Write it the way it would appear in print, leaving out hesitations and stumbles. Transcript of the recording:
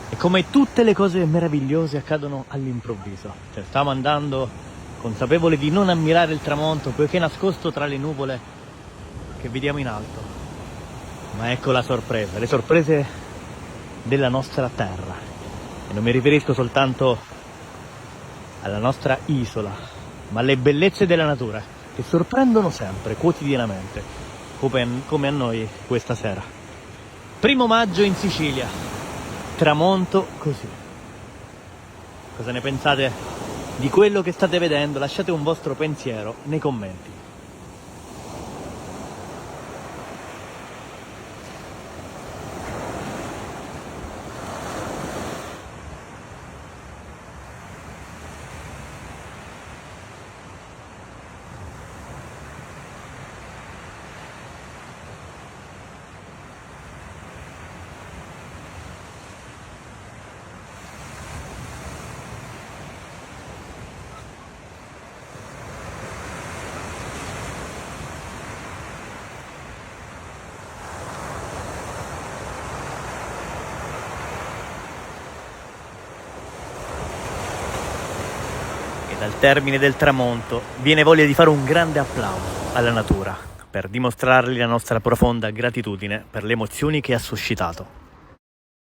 E come tutte le cose meravigliose accadono all'improvviso. Cioè, stavamo andando consapevoli di non ammirare il tramonto, poiché è nascosto tra le nuvole che vediamo in alto. Ma ecco la sorpresa, le sorprese della nostra terra. E non mi riferisco soltanto alla nostra isola, ma alle bellezze della natura, che sorprendono sempre, quotidianamente, come a noi questa sera. 1° maggio in Sicilia, tramonto così. Cosa ne pensate di quello che state vedendo? Lasciate un vostro pensiero nei commenti. E dal termine del tramonto viene voglia di fare un grande applauso alla natura per dimostrargli la nostra profonda gratitudine per le emozioni che ha suscitato.